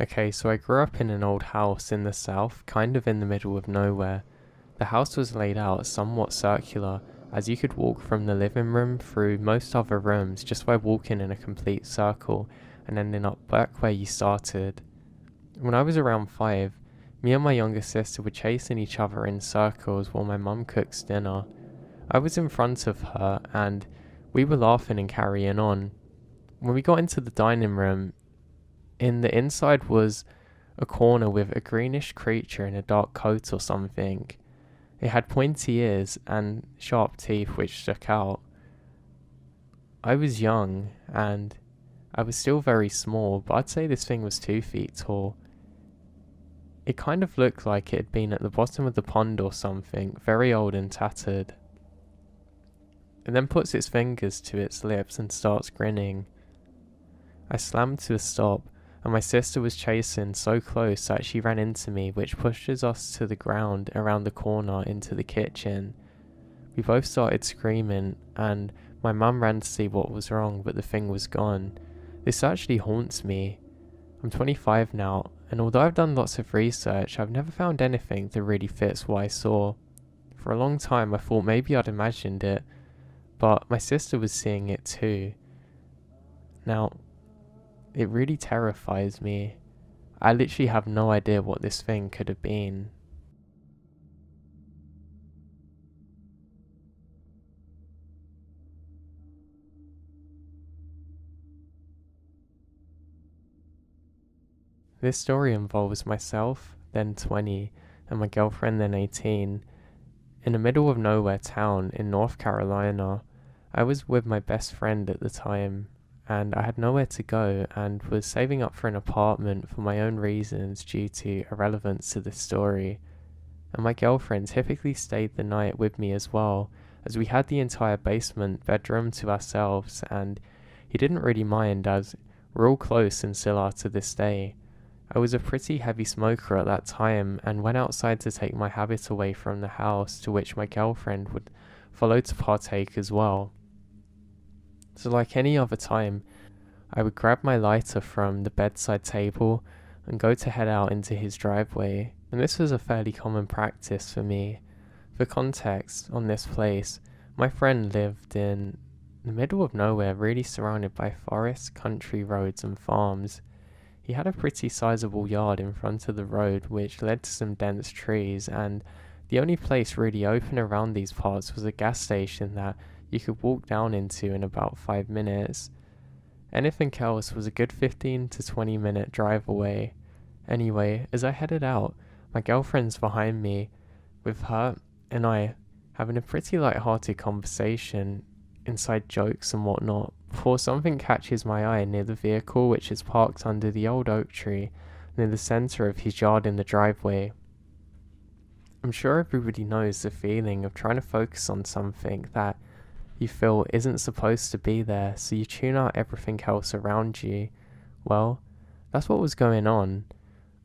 Okay, so I grew up in an old house in the south, kind of in the middle of nowhere. The house was laid out somewhat circular, as you could walk from the living room through most other rooms just by walking in a complete circle and ending up back where you started. When I was around 5, me and my younger sister were chasing each other in circles while my mum cooks dinner. I was in front of her and we were laughing and carrying on. When we got into the dining room, in the inside was a corner with a greenish creature in a dark coat or something. It had pointy ears and sharp teeth which stuck out. I was young and I was still very small, but I'd say this thing was 2 feet tall. It kind of looked like it had been at the bottom of the pond or something, very old and tattered. It then puts its fingers to its lips and starts grinning. I slammed to a stop, and my sister was chasing so close that she ran into me, which pushes us to the ground around the corner into the kitchen. We both started screaming, and my mum ran to see what was wrong, but the thing was gone. This actually haunts me. I'm 25 now, and although I've done lots of research, I've never found anything that really fits what I saw. For a long time I thought maybe I'd imagined it, but my sister was seeing it too. Now, it really terrifies me. I literally have no idea what this thing could have been. This story involves myself, then 20, and my girlfriend, then 18, in the middle of nowhere town in North Carolina. I was with my best friend at the time, and I had nowhere to go and was saving up for an apartment for my own reasons due to irrelevance to this story. And my girlfriend typically stayed the night with me as well, as we had the entire basement bedroom to ourselves, and he didn't really mind as we're all close and still are to this day. I was a pretty heavy smoker at that time and went outside to take my habit away from the house, to which my girlfriend would follow to partake as well. So like any other time, I would grab my lighter from the bedside table and go to head out into his driveway, and this was a fairly common practice for me. For context on this place, my friend lived in the middle of nowhere, really surrounded by forests, country roads and farms. He had a pretty sizable yard in front of the road which led to some dense trees, and the only place really open around these parts was a gas station that you could walk down into in about 5 minutes. Anything else was a good 15 to 20 minute drive away. Anyway, as I headed out, my girlfriend's behind me, with her and I having a pretty light-hearted conversation, inside jokes and whatnot, before something catches my eye near the vehicle which is parked under the old oak tree near the centre of his yard in the driveway. I'm sure everybody knows the feeling of trying to focus on something that you feel isn't supposed to be there, so you tune out everything else around you. Well, that's what was going on.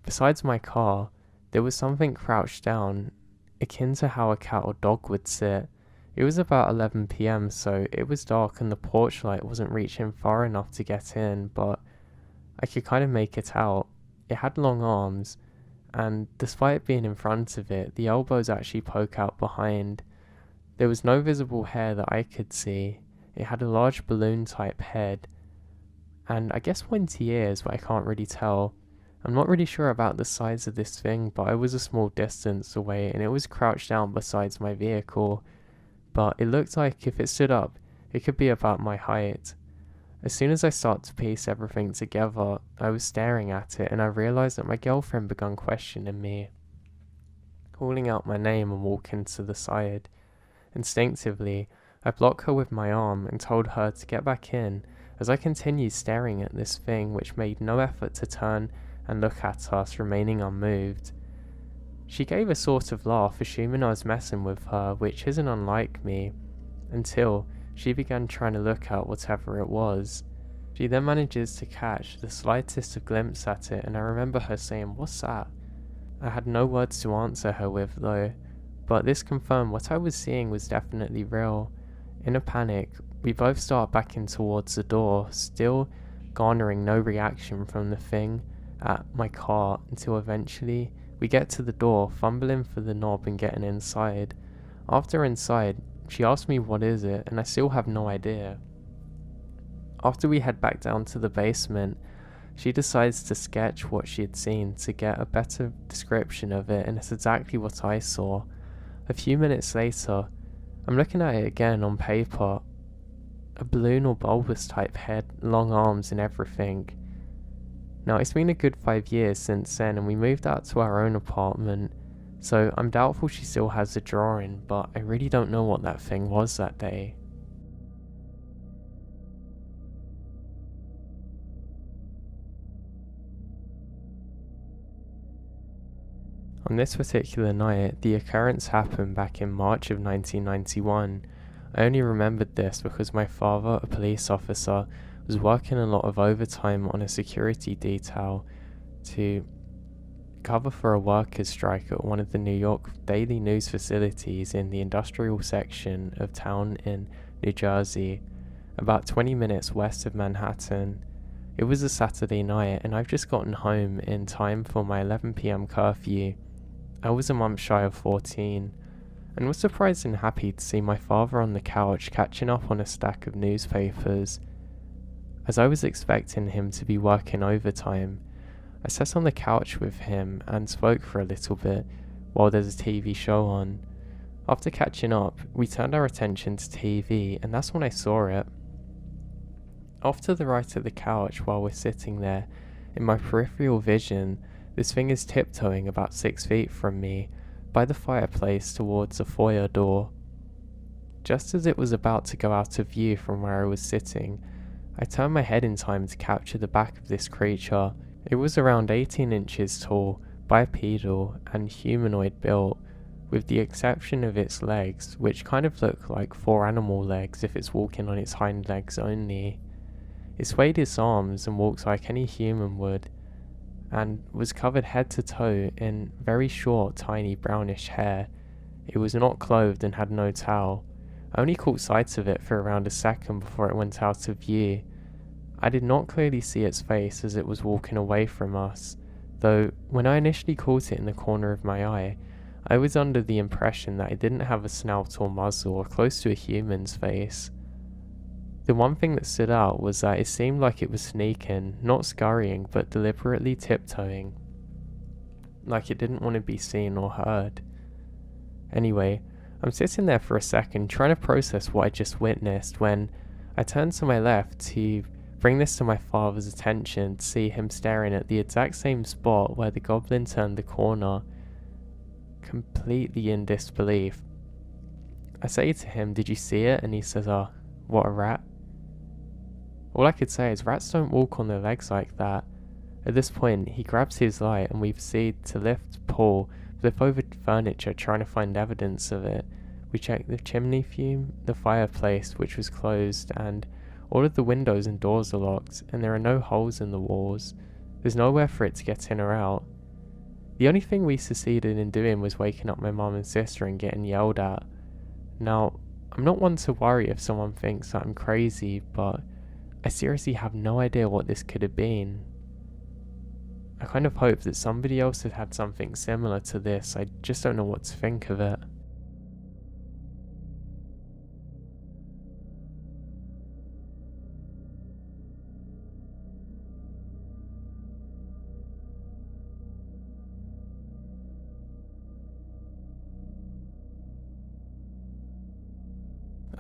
Besides my car, there was something crouched down, akin to how a cat or dog would sit. It was about 11 p.m, so it was dark and the porch light wasn't reaching far enough to get in, but I could kind of make it out. It had long arms, and despite it being in front of it, the elbows actually poke out behind. There was no visible hair that I could see. It had a large balloon-type head, and I guess pointy ears, but I can't really tell. I'm not really sure about the size of this thing, but I was a small distance away, and it was crouched down beside my vehicle. But it looked like if it stood up, it could be about my height. As soon as I started to piece everything together, I was staring at it and I realised that my girlfriend began questioning me, calling out my name and walking to the side. Instinctively, I blocked her with my arm and told her to get back in as I continued staring at this thing which made no effort to turn and look at us, remaining unmoved. She gave a sort of laugh, assuming I was messing with her, which isn't unlike me, until she began trying to look at whatever it was. She then manages to catch the slightest of glimpse at it, and I remember her saying, "What's that?" I had no words to answer her with though, but this confirmed what I was seeing was definitely real. In a panic, we both start backing towards the door, still garnering no reaction from the thing, at my car until eventually we get to the door, fumbling for the knob and getting inside. After inside, she asked me what is it, and I still have no idea. After we head back down to the basement, she decides to sketch what she had seen to get a better description of it, and it's exactly what I saw. A few minutes later, I'm looking at it again on paper. A balloon or bulbous type head, long arms and everything. Now, it's been a good 5 years since then, and we moved out to our own apartment, so I'm doubtful she still has the drawing, but I really don't know what that thing was that day. On this particular night, the occurrence happened back in March of 1991. I only remembered this because my father, a police officer, was working a lot of overtime on a security detail to cover for a workers' strike at one of the New York daily news facilities in the industrial section of town in New Jersey, about 20 minutes west of Manhattan. It was a Saturday night, and I've just gotten home in time for my 11 p.m. curfew. I was a month shy of 14, and was surprised and happy to see my father on the couch catching up on a stack of newspapers. As I was expecting him to be working overtime, I sat on the couch with him and spoke for a little bit while there's a TV show on. After catching up, we turned our attention to TV, and that's when I saw it. Off to the right of the couch while we're sitting there, in my peripheral vision, this thing is tiptoeing about 6 feet from me, by the fireplace towards a foyer door. Just as it was about to go out of view from where I was sitting, I turned my head in time to capture the back of this creature. It was around 18 inches tall, bipedal, and humanoid built, with the exception of its legs, which kind of look like 4 animal legs if it's walking on its hind legs only. It swayed its arms and walked like any human would, and was covered head to toe in very short, tiny brownish hair. It was not clothed and had no towel. I only caught sight of it for around a second before it went out of view. I did not clearly see its face as it was walking away from us, though when I initially caught it in the corner of my eye, I was under the impression that it didn't have a snout or muzzle or close to a human's face. The one thing that stood out was that it seemed like it was sneaking, not scurrying, but deliberately tiptoeing, like it didn't want to be seen or heard. Anyway, I'm sitting there for a second trying to process what I just witnessed when I turned to my left to bring this to my father's attention to see him staring at the exact same spot where the goblin turned the corner, completely in disbelief. I say to him, "Did you see it?" And he says, "Oh, what a rat." All I could say is rats don't walk on their legs like that. At this point, he grabs his light and we proceed to lift, pull, flip over furniture trying to find evidence of it. We check the chimney fume, the fireplace which was closed, and all of the windows and doors are locked, and there are no holes in the walls. There's nowhere for it to get in or out. The only thing we succeeded in doing was waking up my mum and sister and getting yelled at. Now, I'm not one to worry if someone thinks that I'm crazy, but I seriously have no idea what this could have been. I kind of hope that somebody else had had something similar to this. I just don't know what to think of it.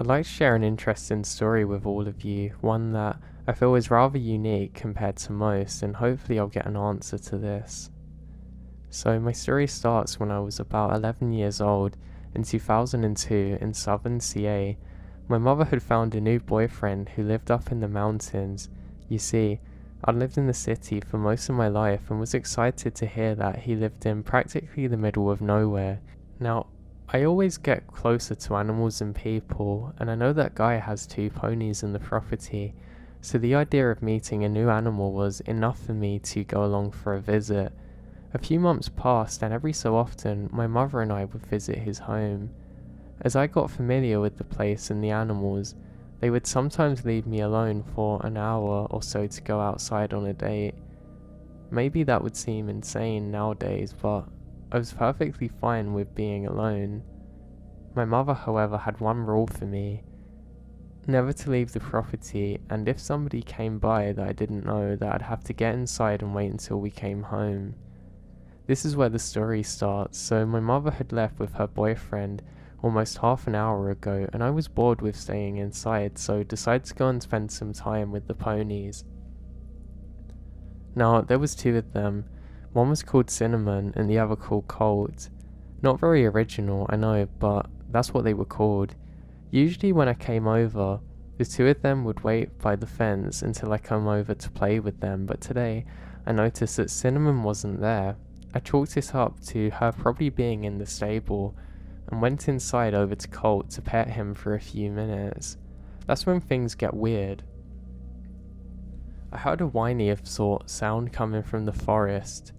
I'd like to share an interesting story with all of you, one that I feel is rather unique compared to most, and hopefully I'll get an answer to this. So my story starts when I was about 11 years old in 2002 in southern CA. My mother had found a new boyfriend who lived up in the mountains. You see, I'd lived in the city for most of my life and was excited to hear that he lived in practically the middle of nowhere. Now, I always get closer to animals than people, and I know that guy has 2 ponies in the property, so the idea of meeting a new animal was enough for me to go along for a visit. A few months passed, and every so often my mother and I would visit his home. As I got familiar with the place and the animals, they would sometimes leave me alone for an hour or so to go outside on a date. Maybe that would seem insane nowadays, but I was perfectly fine with being alone. My mother, however, had one rule for me: never to leave the property, and if somebody came by that I didn't know, that I'd have to get inside and wait until we came home. This is where the story starts. So my mother had left with her boyfriend almost half an hour ago, and I was bored with staying inside, so decided to go and spend some time with the ponies. Now, there was two of them. One was called Cinnamon and the other called Colt. Not very original, I know, but that's what they were called. Usually when I came over, the two of them would wait by the fence until I come over to play with them, but today I noticed that Cinnamon wasn't there. I chalked it up to her probably being in the stable, and went inside over to Colt to pet him for a few minutes. That's when things get weird. I heard a whiny of sort sound coming from the forest.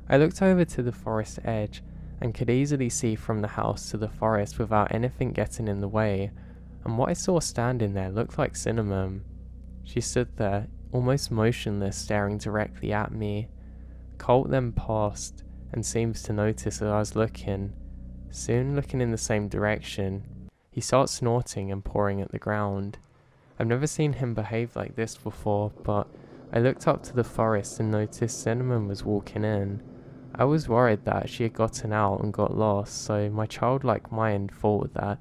I looked over to the forest edge and could easily see from the house to the forest without anything getting in the way, and what I saw standing there looked like Cinnamon. She stood there, almost motionless, staring directly at me. Colt then passed and seemed to notice that I was looking. Soon, looking in the same direction, he starts snorting and pawing at the ground. I've never seen him behave like this before, but I looked up to the forest and noticed Cinnamon was walking in. I was worried that she had gotten out and got lost, so my childlike mind thought that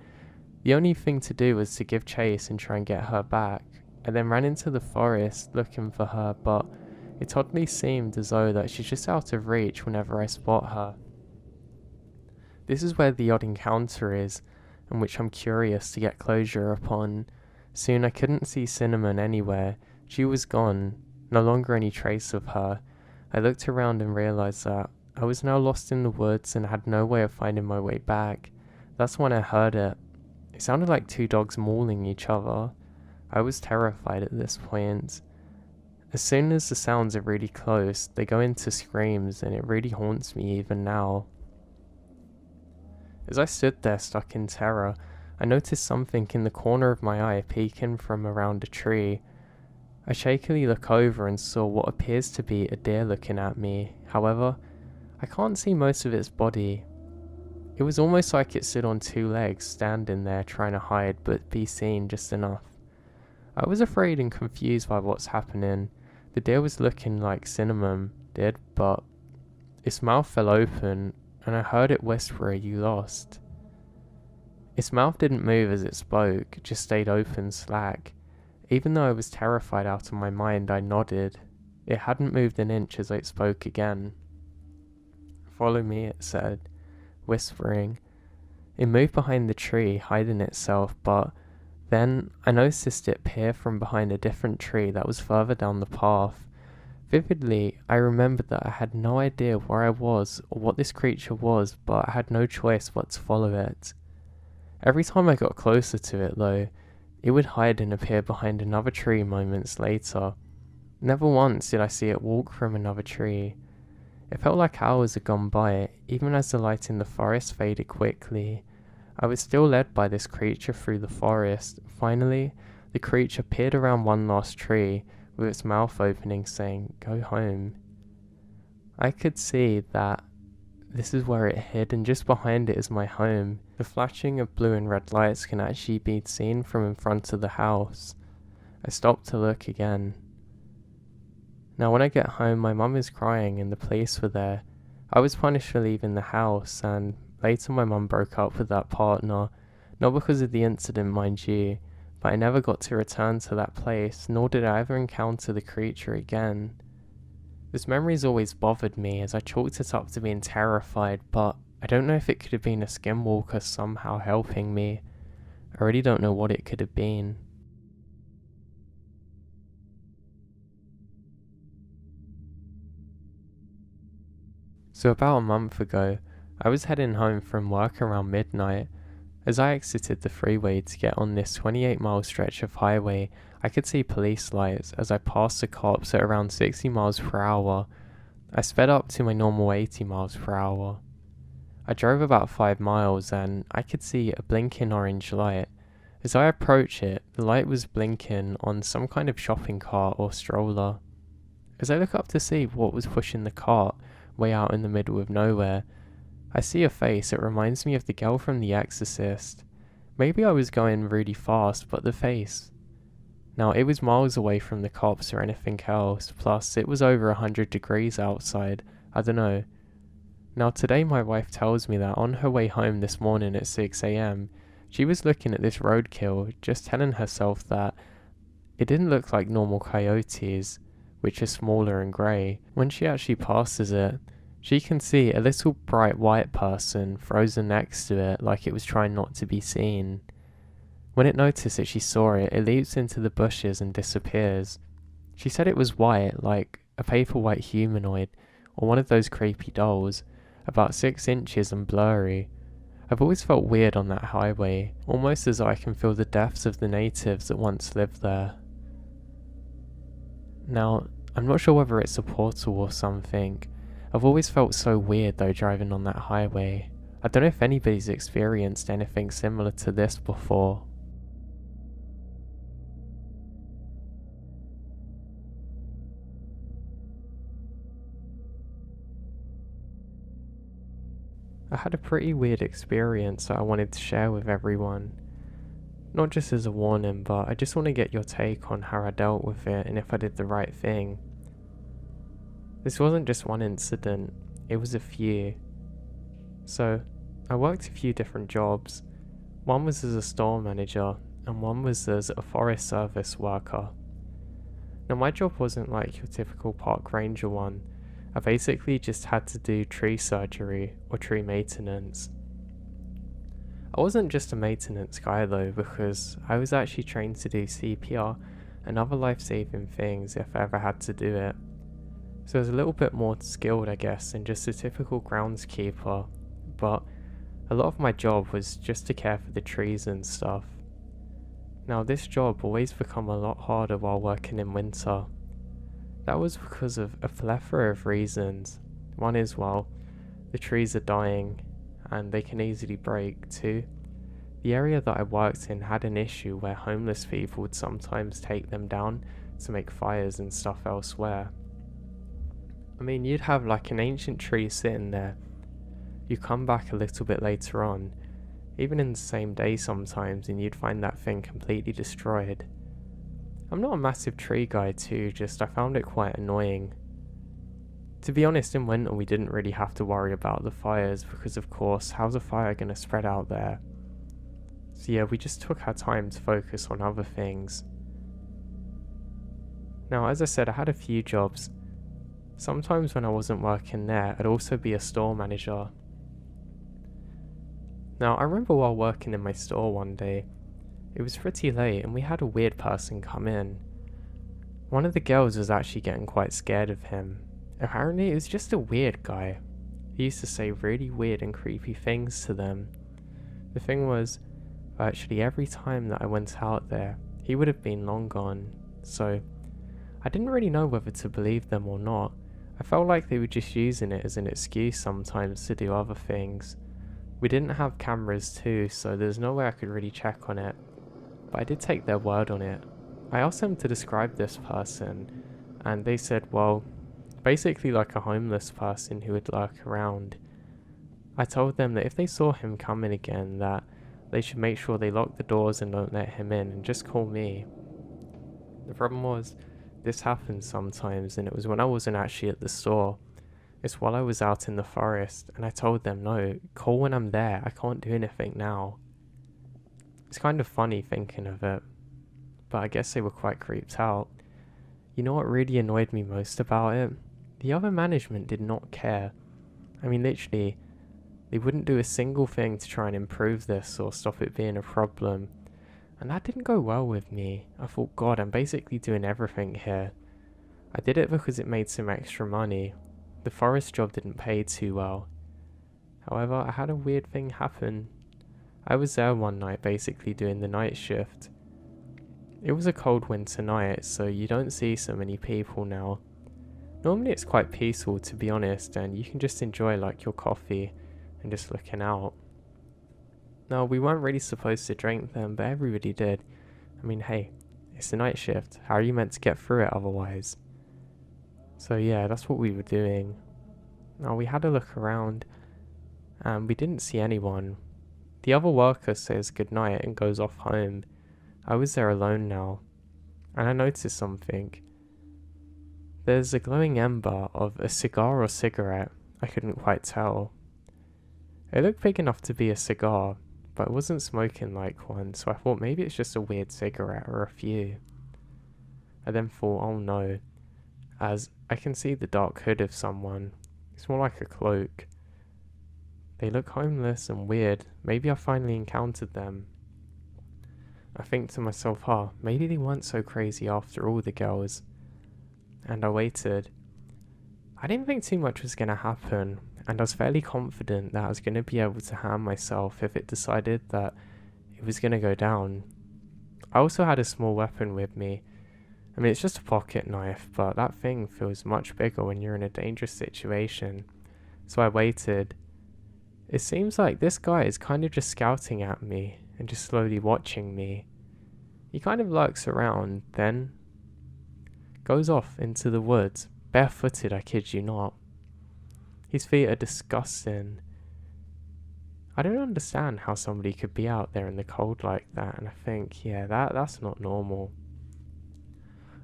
the only thing to do was to give chase and try and get her back. I then ran into the forest looking for her, but it oddly seemed as though that she's just out of reach whenever I spot her. This is where the odd encounter is, and which I'm curious to get closure upon. Soon I couldn't see Cinnamon anywhere. She was gone, no longer any trace of her. I looked around and realised that I was now lost in the woods and had no way of finding my way back. That's when I heard it. It sounded like two dogs mauling each other. I was terrified at this point. As soon as the sounds are really close, they go into screams, and it really haunts me even now. As I stood there stuck in terror, I noticed something in the corner of my eye peeking from around a tree. I shakily look over and saw what appears to be a deer looking at me. However, I can't see most of its body. It was almost like it stood on two legs, standing there trying to hide but be seen just enough. I was afraid and confused by what's happening. The deer was looking like Cinnamon did, but its mouth fell open and I heard it whisper, "You lost." Its mouth didn't move as it spoke, just stayed open slack. Even though I was terrified out of my mind, I nodded. It hadn't moved an inch as it spoke again. "Follow me," it said, whispering. It moved behind the tree, hiding itself, but then I noticed it peer from behind a different tree that was further down the path. Vividly, I remembered that I had no idea where I was or what this creature was, but I had no choice but to follow it. Every time I got closer to it, though, it would hide and appear behind another tree moments later. Never once did I see it walk from another tree. It felt like hours had gone by, even as the light in the forest faded quickly. I was still led by this creature through the forest. Finally, the creature peered around one last tree, with its mouth opening, saying, "Go home." I could see that this is where it hid, and just behind it is my home. The flashing of blue and red lights can actually be seen from in front of the house. I stopped to look again. Now when I get home, my mum is crying and the police were there. I was punished for leaving the house, and later my mum broke up with that partner. Not because of the incident, mind you, but I never got to return to that place, nor did I ever encounter the creature again. This memory's always bothered me, as I chalked it up to being terrified, but I don't know if it could have been a skinwalker somehow helping me. I really don't know what it could have been. So about a month ago, I was heading home from work around midnight. As I exited the freeway to get on this 28-mile stretch of highway, I could see police lights as I passed the cops at around 60 miles per hour. I sped up to my normal 80 miles per hour. I drove about 5 miles and I could see a blinking orange light. As I approached it, the light was blinking on some kind of shopping cart or stroller. As I look up to see what was pushing the cart way out in the middle of nowhere, I see a face that reminds me of the girl from The Exorcist. Maybe I was going really fast, but the face. Now, it was miles away from the cops or anything else, plus it was over 100 degrees outside. I don't know. Now, today my wife tells me that on her way home this morning at 6 a.m, she was looking at this roadkill, just telling herself that it didn't look like normal coyotes, which are smaller and grey. When she actually passes it, she can see a little bright white person frozen next to it like it was trying not to be seen. When it noticed that she saw it, it leaps into the bushes and disappears. She said it was white, like a paper-white humanoid, or one of those creepy dolls, about 6 inches and blurry. I've always felt weird on that highway, almost as I can feel the deaths of the natives that once lived there. Now, I'm not sure whether it's a portal or something. I've always felt so weird though driving on that highway. I don't know if anybody's experienced anything similar to this before. I had a pretty weird experience that I wanted to share with everyone. Not just as a warning, but I just want to get your take on how I dealt with it and if I did the right thing. This wasn't just one incident, it was a few. So, I worked a few different jobs. One was as a store manager, and one was as a forest service worker. Now my job wasn't like your typical park ranger one. I basically just had to do tree surgery or tree maintenance. I wasn't just a maintenance guy though, because I was actually trained to do CPR and other life-saving things if I ever had to do it. So I was a little bit more skilled, I guess, than just a typical groundskeeper, but a lot of my job was just to care for the trees and stuff. Now this job always become a lot harder while working in winter. That was because of a plethora of reasons. One is, well, the trees are dying and they can easily break. Two, the area that I worked in had an issue where homeless people would sometimes take them down to make fires and stuff elsewhere. I mean, you'd have like an ancient tree sitting there. You come back a little bit later on, even in the same day sometimes, and you'd find that thing completely destroyed. I'm not a massive tree guy too, just I found it quite annoying. To be honest, in winter we didn't really have to worry about the fires because of course, how's a fire going to spread out there? So yeah, we just took our time to focus on other things. Now, as I said, I had a few jobs. Sometimes when I wasn't working there, I'd also be a store manager. Now, I remember while working in my store one day, it was pretty late and we had a weird person come in. One of the girls was actually getting quite scared of him. Apparently, it was just a weird guy. He used to say really weird and creepy things to them. The thing was, virtually every time that I went out there, he would have been long gone, so I didn't really know whether to believe them or not. I felt like they were just using it as an excuse sometimes to do other things. We didn't have cameras too, so there's no way I could really check on it, but I did take their word on it. I asked them to describe this person, and they said, well, basically like a homeless person who would lurk around. I told them that if they saw him coming again, that they should make sure they lock the doors and don't let him in and just call me. The problem was, this happens sometimes, and it was when I wasn't actually at the store. It's while I was out in the forest, and I told them, no, call when I'm there, I can't do anything now. It's kind of funny thinking of it, but I guess they were quite creeped out. You know what really annoyed me most about it? The other management did not care. I mean, literally, they wouldn't do a single thing to try and improve this or stop it being a problem. And that didn't go well with me. I thought, God, I'm basically doing everything here. I did it because it made some extra money. The forest job didn't pay too well. However, I had a weird thing happen. I was there one night basically doing the night shift. It was a cold winter night, so you don't see so many people now. Normally it's quite peaceful, to be honest, and you can just enjoy like your coffee and just looking out. Now, we weren't really supposed to drink them, but everybody did. I mean, hey, it's the night shift. How are you meant to get through it otherwise? So yeah, that's what we were doing. Now we had a look around and we didn't see anyone. The other worker says goodnight and goes off home. I was there alone now, and I noticed something. There's a glowing ember of a cigar or cigarette, I couldn't quite tell. It looked big enough to be a cigar, but it wasn't smoking like one, so I thought maybe it's just a weird cigarette or a few. I then thought, oh no, as I can see the dark hood of someone. It's more like a cloak. They look homeless and weird. Maybe I finally encountered them. I think to myself, maybe they weren't so crazy after all, the girls. And I waited. I didn't think too much was going to happen, and I was fairly confident that I was going to be able to harm myself if it decided that it was going to go down. I also had a small weapon with me. I mean, it's just a pocket knife, but that thing feels much bigger when you're in a dangerous situation. So I waited. It seems like this guy is kind of just scouting at me and just slowly watching me. He kind of lurks around, then goes off into the woods, barefooted, I kid you not. His feet are disgusting. I don't understand how somebody could be out there in the cold like that, and I think, yeah, that's not normal.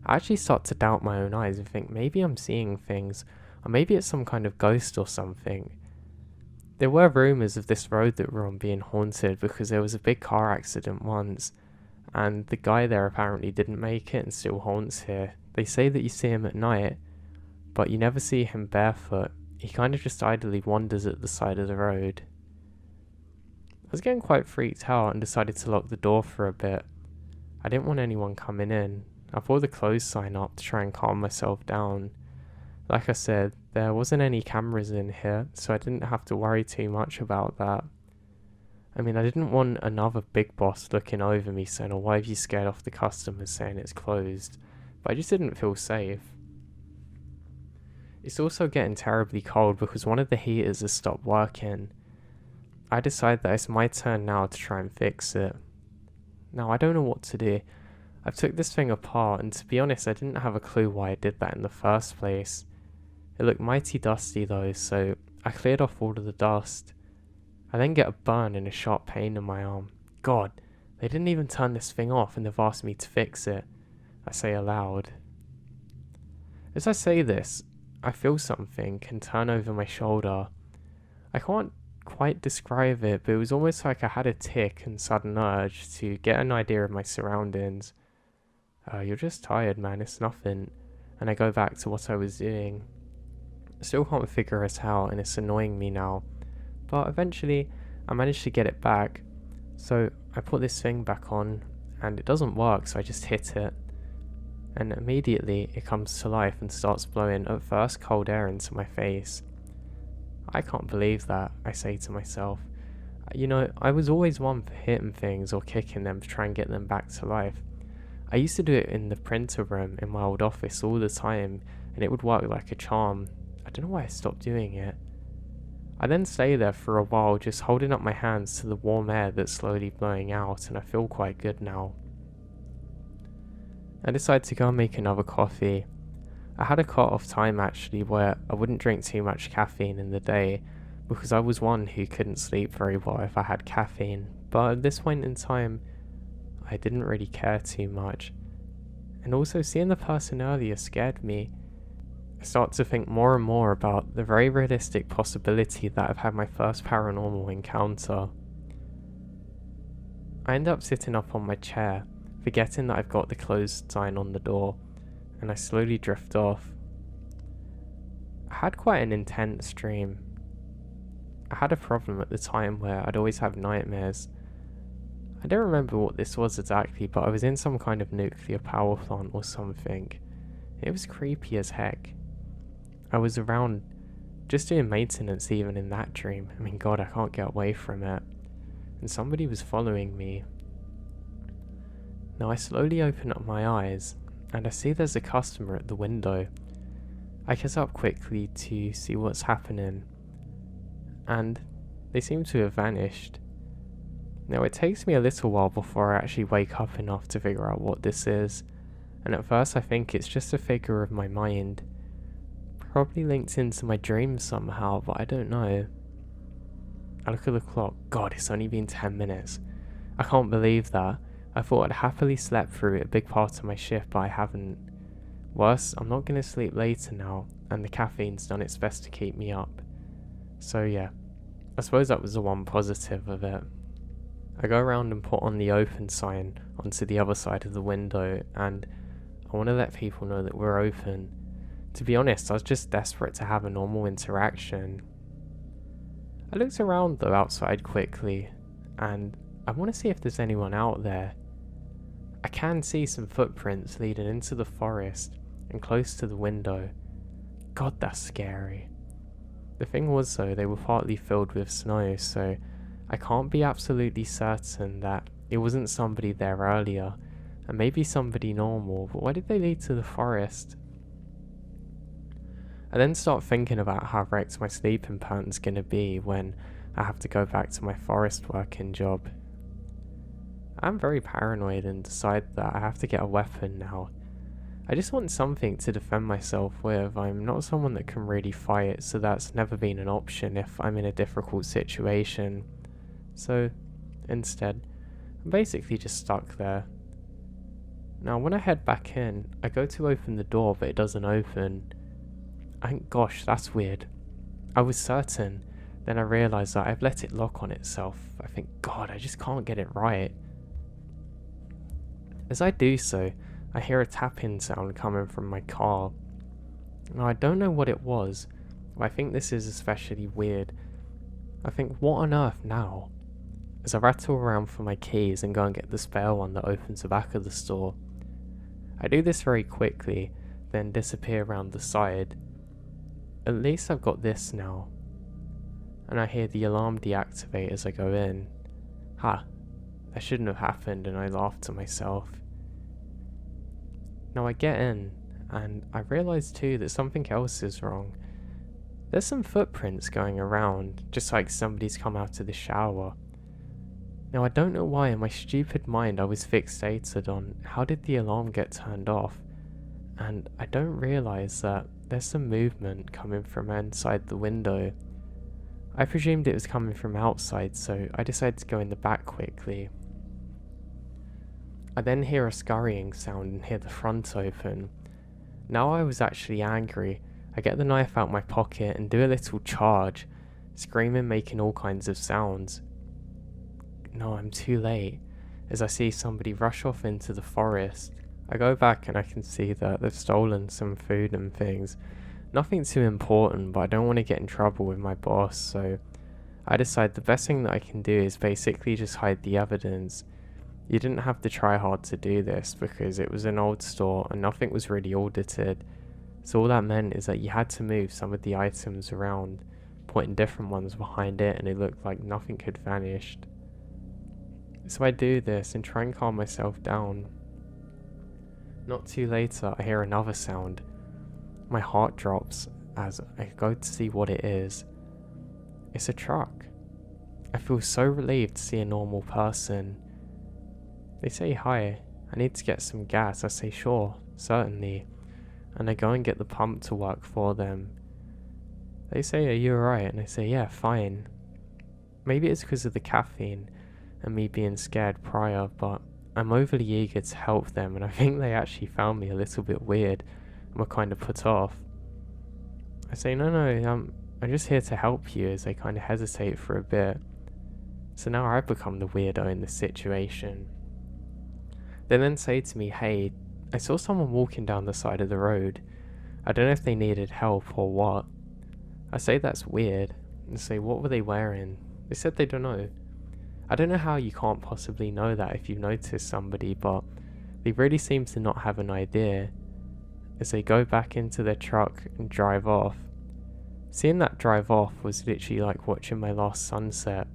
I actually start to doubt my own eyes and think maybe I'm seeing things, or maybe it's some kind of ghost or something. There were rumours of this road that we're on being haunted because there was a big car accident once, and the guy there apparently didn't make it and still haunts here. They say that you see him at night, but you never see him barefoot. He kind of just idly wanders at the side of the road. I was getting quite freaked out and decided to lock the door for a bit. I didn't want anyone coming in. I put the close sign up to try and calm myself down. Like I said, there wasn't any cameras in here, so I didn't have to worry too much about that. I mean, I didn't want another big boss looking over me saying, oh, why have you scared off the customers saying it's closed? But I just didn't feel safe. It's also getting terribly cold because one of the heaters has stopped working. I decide that it's my turn now to try and fix it. Now, I don't know what to do. I've took this thing apart, and to be honest, I didn't have a clue why I did that in the first place. It looked mighty dusty though, so I cleared off all of the dust. I then get a burn and a sharp pain in my arm. God, they didn't even turn this thing off and they've asked me to fix it, I say aloud. As I say this, I feel something and turn over my shoulder. I can't quite describe it, but it was almost like I had a tick and sudden urge to get an idea of my surroundings. You're just tired, man, it's nothing. And I go back to what I was doing. I still can't figure it out and it's annoying me now. But eventually I managed to get it back. So I put this thing back on and it doesn't work, so I just hit it. And immediately it comes to life and starts blowing at first cold air into my face. I can't believe that, I say to myself. You know, I was always one for hitting things or kicking them to try and get them back to life. I used to do it in the printer room in my old office all the time, and it would work like a charm. I don't know why I stopped doing it. I then stay there for a while just holding up my hands to the warm air that's slowly blowing out, and I feel quite good now. I decide to go and make another coffee. I had a cut-off time actually where I wouldn't drink too much caffeine in the day because I was one who couldn't sleep very well if I had caffeine, but at this point in time I didn't really care too much. And also seeing the person earlier scared me. I start to think more and more about the very realistic possibility that I've had my first paranormal encounter. I end up sitting up on my chair, forgetting that I've got the closed sign on the door, and I slowly drift off. I had quite an intense dream. I had a problem at the time where I'd always have nightmares. I don't remember what this was exactly, but I was in some kind of nuclear power plant or something. It was creepy as heck. I was around just doing maintenance even in that dream. I mean, God, I can't get away from it. And somebody was following me. Now I slowly open up my eyes and I see there's a customer at the window. I get up quickly to see what's happening, and they seem to have vanished. Now it takes me a little while before I actually wake up enough to figure out what this is, and at first I think it's just a figure of my mind. Probably linked into my dreams somehow, but I don't know. I look at the clock. God, it's only been 10 minutes. I can't believe that. I thought I'd happily slept through a big part of my shift, but I haven't. Worse, I'm not going to sleep later now, and the caffeine's done its best to keep me up. So yeah, I suppose that was the one positive of it. I go around and put on the open sign onto the other side of the window, and I want to let people know that we're open. To be honest, I was just desperate to have a normal interaction. I looked around though outside quickly, and I want to see if there's anyone out there. I can see some footprints leading into the forest and close to the window. God, that's scary. The thing was though, they were partly filled with snow, so I can't be absolutely certain that it wasn't somebody there earlier, and maybe somebody normal, but why did they lead to the forest? I then start thinking about how wrecked my sleeping pattern's gonna be when I have to go back to my forest working job. I'm very paranoid and decide that I have to get a weapon now. I just want something to defend myself with. I'm not someone that can really fight, so that's never been an option if I'm in a difficult situation. So, instead, I'm basically just stuck there. Now, when I head back in, I go to open the door, but it doesn't open. Gosh, that's weird. I was certain, then I realised that I've let it lock on itself. I think, God, I just can't get it right. As I do so, I hear a tapping sound coming from my car. Now, I don't know what it was, but I think this is especially weird. I think, what on earth now? As I rattle around for my keys and go and get the spare one that opens the back of the store. I do this very quickly, then disappear around the side. At least I've got this now. And I hear the alarm deactivate as I go in. Ha, that shouldn't have happened, and I laugh to myself. Now I get in, and I realise too that something else is wrong. There's some footprints going around, just like somebody's come out of the shower. Now I don't know why in my stupid mind I was fixated on how did the alarm get turned off, and I don't realise that there's some movement coming from inside the window. I presumed it was coming from outside, so I decided to go in the back quickly. I then hear a scurrying sound and hear the front open. Now I was actually angry. I get the knife out my pocket and do a little charge, screaming, making all kinds of sounds. No, I'm too late, as I see somebody rush off into the forest. I go back and I can see that they've stolen some food and things. Nothing too important, but I don't want to get in trouble with my boss, so I decide the best thing that I can do is basically just hide the evidence. You didn't have to try hard to do this because it was an old store and nothing was really audited. So all that meant is that you had to move some of the items around, putting different ones behind it, and it looked like nothing had vanished. So I do this and try and calm myself down. Not too later, I hear another sound. My heart drops as I go to see what it is. It's a truck. I feel so relieved to see a normal person. They say, "Hi, I need to get some gas." I say, "Sure, certainly." And I go and get the pump to work for them. They say, "Are you alright?" And I say, "Yeah, fine." Maybe it's because of the caffeine and me being scared prior, but I'm overly eager to help them, and I think they actually found me a little bit weird and were kind of put off. I say, no, I'm just here to help you, as they kind of hesitate for a bit. So now I've become the weirdo in this situation. They then say to me, "Hey, I saw someone walking down the side of the road. I don't know if they needed help or what." I say that's weird, and say, "What were they wearing?" They said they don't know. I don't know how you can't possibly know that if you notice somebody, but they really seem to not have an idea, as they go back into their truck and drive off. Seeing that drive off was literally like watching my last sunset.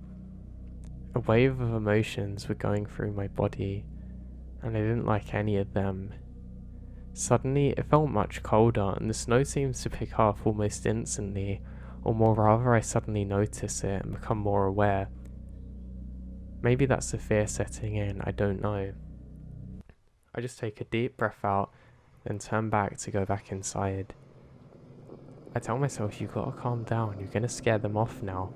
A wave of emotions were going through my body, and I didn't like any of them. Suddenly, it felt much colder, and the snow seems to pick up almost instantly, or more rather I suddenly notice it and become more aware. Maybe that's the fear setting in, I don't know. I just take a deep breath out, then turn back to go back inside. I tell myself, you gotta calm down, you're gonna scare them off now.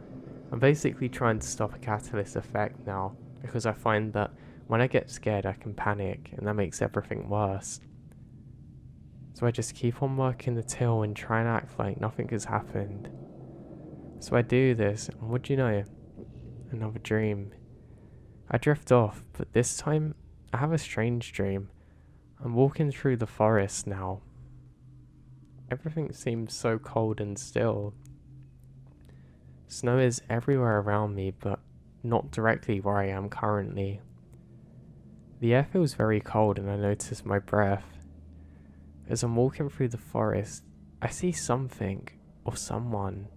I'm basically trying to stop a catalyst effect now, because I find that when I get scared I can panic, and that makes everything worse. So I just keep on working the till and try and act like nothing has happened. So I do this, and what do you know? Another dream. I drift off, but this time I have a strange dream. I'm walking through the forest now. Everything seems so cold and still. Snow is everywhere around me, but not directly where I am currently. The air feels very cold and I notice my breath. As I'm walking through the forest, I see something or someone.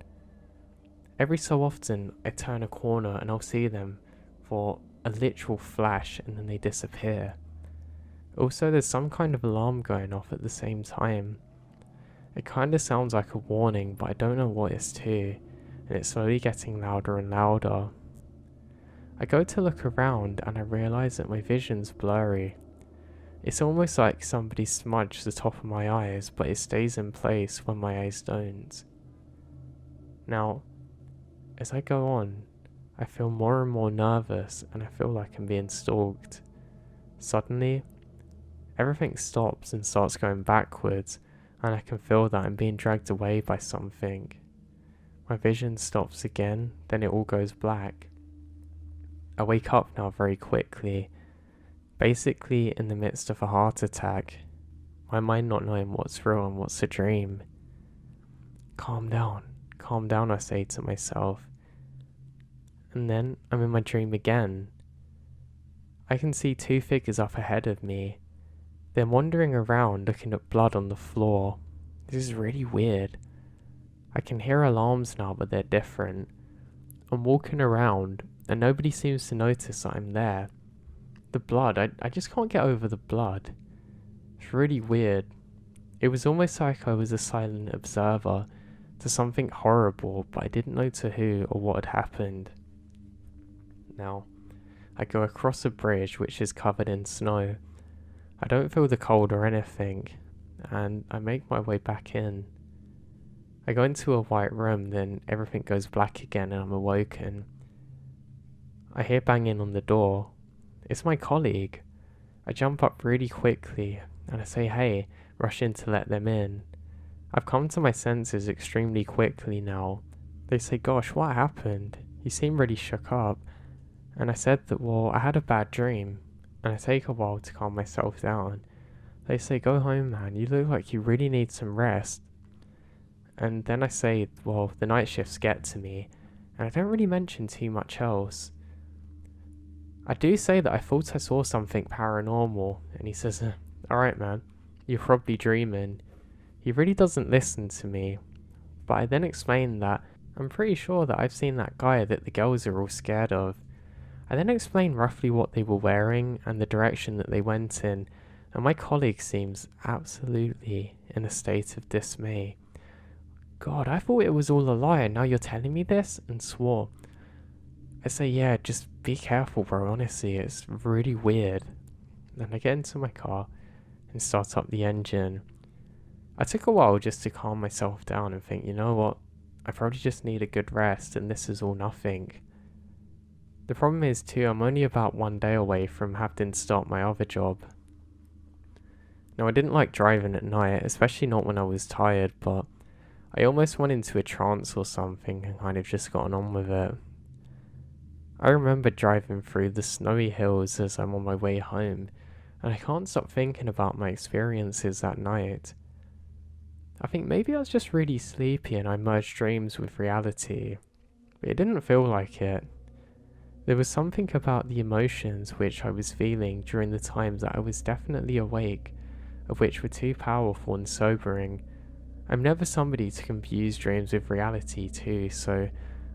Every so often I turn a corner and I'll see them for a literal flash and then they disappear. Also, there's some kind of alarm going off at the same time. It kinda sounds like a warning, but I don't know what it's to, and it's slowly getting louder and louder. I go to look around and I realise that my vision's blurry. It's almost like somebody smudged the top of my eyes, but it stays in place when my eyes don't. Now, as I go on, I feel more and more nervous and I feel like I'm being stalked. Suddenly, everything stops and starts going backwards, and I can feel that I'm being dragged away by something. My vision stops again, then it all goes black. I wake up now very quickly, basically in the midst of a heart attack, my mind not knowing what's real and what's a dream. Calm down, I say to myself. And then I'm in my dream again. I can see two figures up ahead of me. They're wandering around looking at blood on the floor. This is really weird. I can hear alarms now, but they're different. I'm walking around and nobody seems to notice that I'm there. The blood, I just can't get over the blood. It's really weird. It was almost like I was a silent observer to something horrible, but I didn't know to who or what had happened. Now, I go across a bridge which is covered in snow. I don't feel the cold or anything, and I make my way back in. I go into a white room, then everything goes black again and I'm awoken. I hear banging on the door. It's my colleague. I jump up really quickly and I say hey, rush in to let them in. I've come to my senses extremely quickly now. They say, gosh, what happened? You seem really shook up. And I said that, well, I had a bad dream. And I take a while to calm myself down. They say, go home, man, you look like you really need some rest. And then I say, well, the night shifts get to me, and I don't really mention too much else. I do say that I thought I saw something paranormal, and he says, alright man, you're probably dreaming. He really doesn't listen to me, but I then explain that I'm pretty sure that I've seen that guy that the girls are all scared of. I then explain roughly what they were wearing and the direction that they went in, and my colleague seems absolutely in a state of dismay. God, I thought it was all a lie and now you're telling me this? And swore. I say, yeah, just be careful bro, honestly, it's really weird. Then I get into my car and start up the engine. I took a while just to calm myself down and think, you know what, I probably just need a good rest and this is all nothing. The problem is too, I'm only about 1 day away from having to start my other job. Now I didn't like driving at night, especially not when I was tired, but I almost went into a trance or something and kind of just gotten on with it. I remember driving through the snowy hills as I'm on my way home, and I can't stop thinking about my experiences that night. I think maybe I was just really sleepy and I merged dreams with reality, but it didn't feel like it. There was something about the emotions which I was feeling during the times that I was definitely awake, of which were too powerful and sobering. I'm never somebody to confuse dreams with reality too, so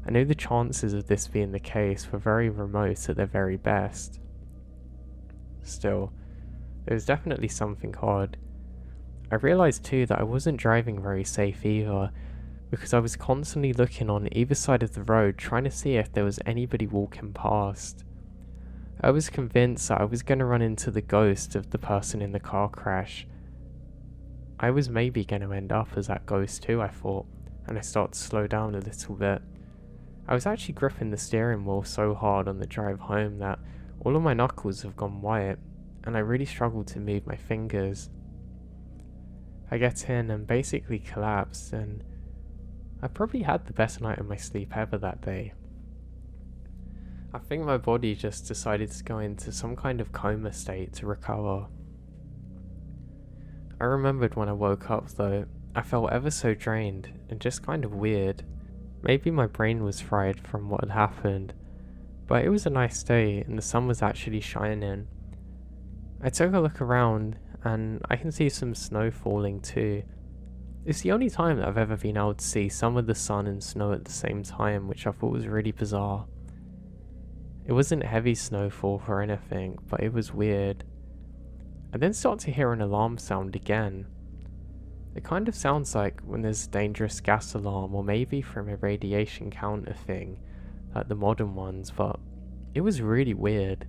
I knew the chances of this being the case were very remote at their very best. Still, there was definitely something odd. I realised too that I wasn't driving very safe either, because I was constantly looking on either side of the road trying to see if there was anybody walking past. I was convinced that I was going to run into the ghost of the person in the car crash. I was maybe going to end up as that ghost too, I thought, and I start to slow down a little bit. I was actually gripping the steering wheel so hard on the drive home that all of my knuckles have gone white, and I really struggled to move my fingers. I get in and basically collapse, and I probably had the best night of my sleep ever that day. I think my body just decided to go into some kind of coma state to recover. I remembered when I woke up though, I felt ever so drained and just kind of weird. Maybe my brain was fried from what had happened, but it was a nice day and the sun was actually shining. I took a look around and I can see some snow falling too. It's the only time that I've ever been able to see some of the sun and snow at the same time, which I thought was really bizarre. It wasn't heavy snowfall or anything, but it was weird. I then start to hear an alarm sound again. It kind of sounds like when there's a dangerous gas alarm, or maybe from a radiation counter thing, like the modern ones, but it was really weird.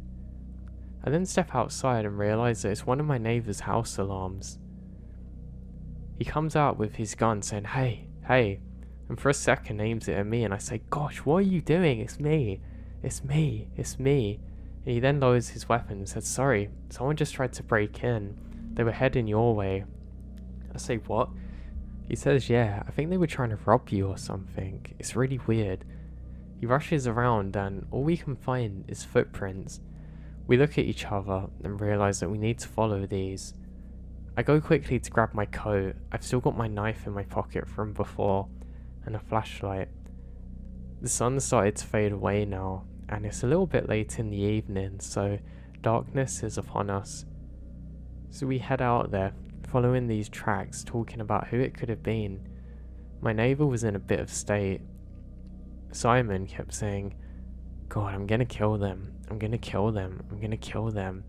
I then step outside and realise that it's one of my neighbour's house alarms. He comes out with his gun saying, "Hey, hey," and for a second aims it at me, and I say, "Gosh, what are you doing? It's me, it's me, it's me." And he then lowers his weapon and says, "Sorry, someone just tried to break in. They were heading your way." I say, "What?" He says, "Yeah, I think they were trying to rob you or something. It's really weird." He rushes around and all we can find is footprints. We look at each other and realise that we need to follow these. I go quickly to grab my coat. I've still got my knife in my pocket from before, and a flashlight. The sun started to fade away now, and it's a little bit late in the evening, so darkness is upon us. So we head out there, following these tracks, talking about who it could have been. My neighbour was in a bit of state. Simon kept saying, "God, I'm gonna kill them, I'm gonna kill them, I'm gonna kill them.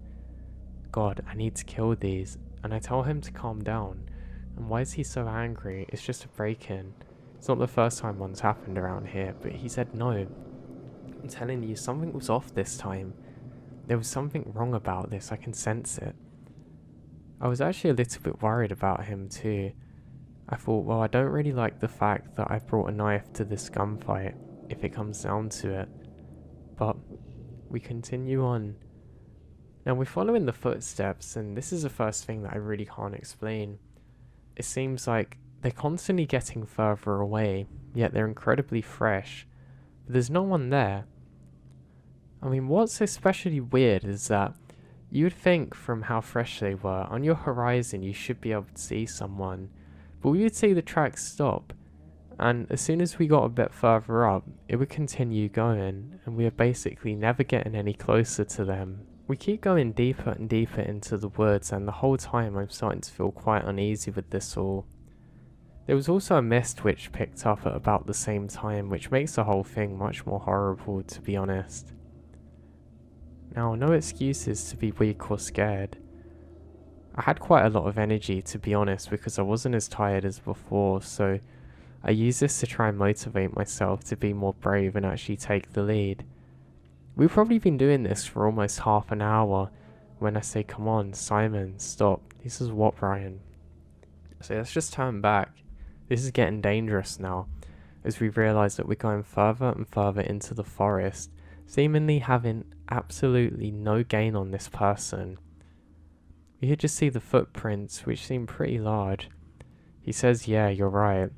God, I need to kill these." And I tell him to calm down. And why is he so angry? It's just a break-in. It's not the first time one's happened around here, but he said no. I'm telling you, something was off this time. There was something wrong about this, I can sense it. I was actually a little bit worried about him too. I thought, well, I don't really like the fact that I've brought a knife to this gunfight, if it comes down to it. But we continue on. Now we're following the footsteps, and this is the first thing that I really can't explain. It seems like they're constantly getting further away, yet they're incredibly fresh. But there's no one there. I mean, what's especially weird is that you would think from how fresh they were, on your horizon you should be able to see someone. But we would see the tracks stop, and as soon as we got a bit further up, it would continue going, and we were basically never getting any closer to them. We keep going deeper and deeper into the woods, and the whole time I'm starting to feel quite uneasy with this all. There was also a mist which picked up at about the same time, which makes the whole thing much more horrible, to be honest. Now, no excuses to be weak or scared. I had quite a lot of energy, to be honest, because I wasn't as tired as before, so I used this to try and motivate myself to be more brave and actually take the lead. We've probably been doing this for almost half an hour when I say, "Come on, Simon, stop. This is what, Brian?" So let's just turn back. This is getting dangerous now, as we realise that we're going further and further into the forest, seemingly having absolutely no gain on this person. We could just see the footprints, which seem pretty large. He says, "Yeah, you're right."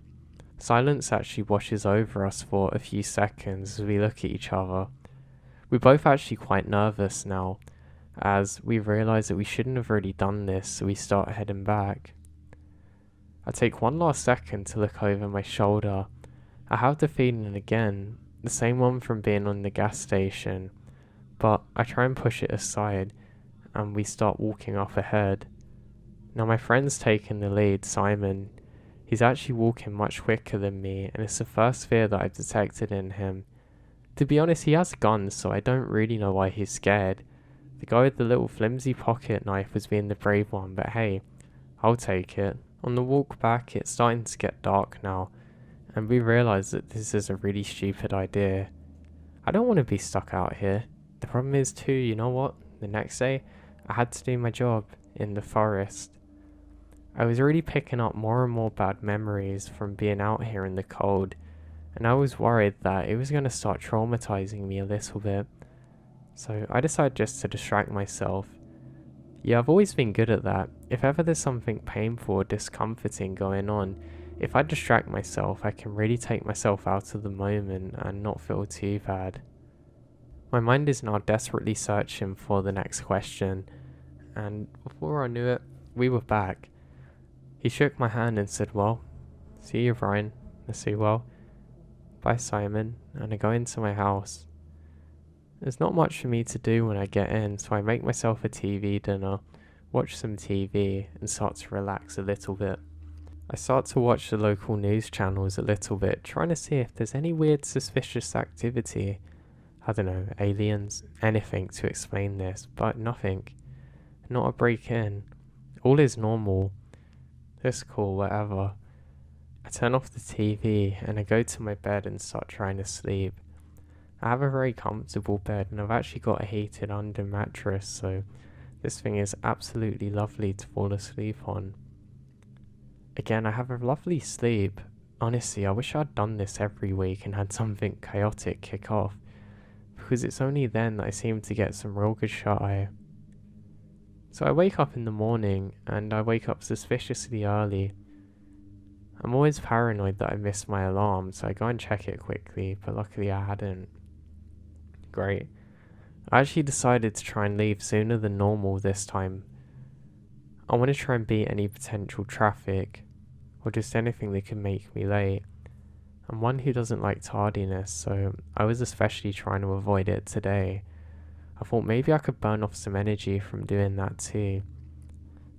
Silence actually washes over us for a few seconds as we look at each other. We're both actually quite nervous now, as we realise that we shouldn't have really done this, so we start heading back. I take one last second to look over my shoulder. I have the feeling again, the same one from being on the gas station, but I try and push it aside, and we start walking up ahead. Now my friend's taking the lead, Simon. He's actually walking much quicker than me, and it's the first fear that I've detected in him. To be honest, he has a gun, so I don't really know why he's scared. The guy with the little flimsy pocket knife was being the brave one, but hey, I'll take it. On the walk back, it's starting to get dark now, and we realise that this is a really stupid idea. I don't want to be stuck out here. The problem is too, you know what? The next day, I had to do my job in the forest. I was really picking up more and more bad memories from being out here in the cold, and I was worried that it was going to start traumatizing me a little bit. So I decided just to distract myself. Yeah, I've always been good at that. If ever there's something painful or discomforting going on, if I distract myself, I can really take myself out of the moment and not feel too bad. My mind is now desperately searching for the next question, and before I knew it, we were back. He shook my hand and said, "Well, see you, Brian." I say, "Well, bye, Simon," and I go into my house. There's not much for me to do when I get in, so I make myself a TV dinner, watch some TV, and start to relax a little bit. I start to watch the local news channels a little bit, trying to see if there's any weird suspicious activity. I don't know, aliens, anything to explain this, but nothing. Not a break-in. All is normal. It's cool, whatever. I turn off the TV and I go to my bed and start trying to sleep. I have a very comfortable bed and I've actually got a heated under mattress, so this thing is absolutely lovely to fall asleep on. Again, I have a lovely sleep. Honestly, I wish I'd done this every week and had something chaotic kick off, because it's only then that I seem to get some real good shut-eye. So I wake up in the morning and I wake up suspiciously early. I'm always paranoid that I missed my alarm, so I go and check it quickly, but luckily I hadn't. Great. I actually decided to try and leave sooner than normal this time. I want to try and beat any potential traffic, or just anything that could make me late. I'm one who doesn't like tardiness, so I was especially trying to avoid it today. I thought maybe I could burn off some energy from doing that too.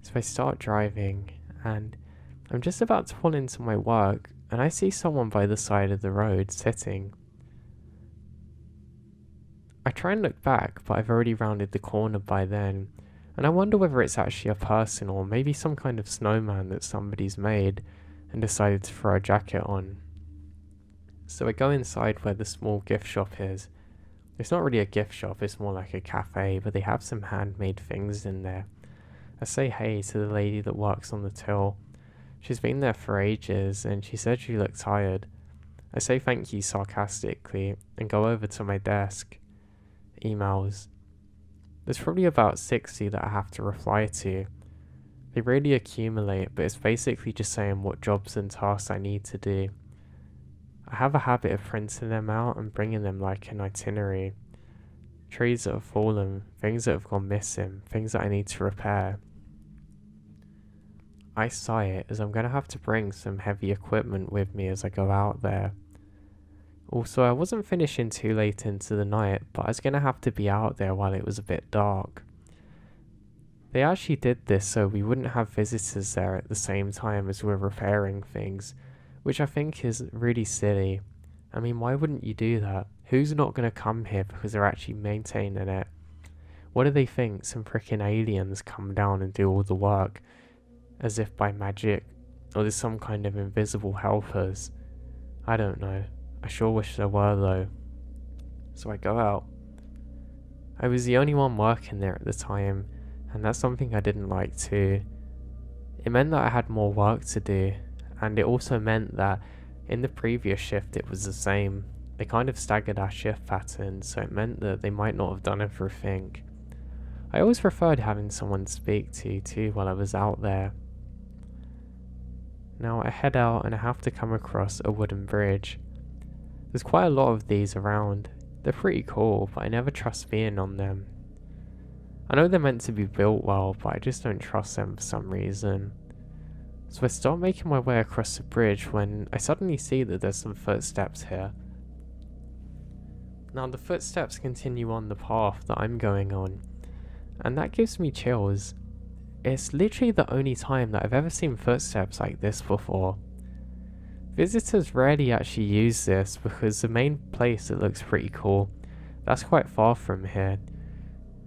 So I start driving, and I'm just about to pull into my work, and I see someone by the side of the road sitting. I try and look back, but I've already rounded the corner by then, and I wonder whether it's actually a person or maybe some kind of snowman that somebody's made and decided to throw a jacket on. So I go inside where the small gift shop is. It's not really a gift shop, it's more like a cafe, but they have some handmade things in there. I say hey to the lady that works on the till. She's been there for ages and she said she looked tired. I say thank you sarcastically and go over to my desk. Emails. There's probably about 60 that I have to reply to. They really accumulate, but it's basically just saying what jobs and tasks I need to do. I have a habit of printing them out and bringing them like an itinerary. Trees that have fallen, things that have gone missing, things that I need to repair. I sigh it as I'm going to have to bring some heavy equipment with me as I go out there. Also, I wasn't finishing too late into the night, but I was going to have to be out there while it was a bit dark. They actually did this so we wouldn't have visitors there at the same time as we're repairing things, which I think is really silly. I mean, why wouldn't you do that? Who's not going to come here because they're actually maintaining it? What do they think? Some freaking aliens come down and do all the work, as if by magic, or there's some kind of invisible helpers? I don't know. I sure wish there were though. So I go out. I was the only one working there at the time, and that's something I didn't like too. It meant that I had more work to do, and it also meant that in the previous shift it was the same. They kind of staggered our shift patterns, so it meant that they might not have done everything. I always preferred having someone to speak to too while I was out there. Now I head out and I have to come across a wooden bridge. There's quite a lot of these around. They're pretty cool, but I never trust being on them. I know they're meant to be built well, but I just don't trust them for some reason. So I start making my way across the bridge when I suddenly see that there's some footsteps here. Now the footsteps continue on the path that I'm going on, and that gives me chills. It's literally the only time that I've ever seen footsteps like this before. Visitors rarely actually use this because the main place that looks pretty cool, that's quite far from here.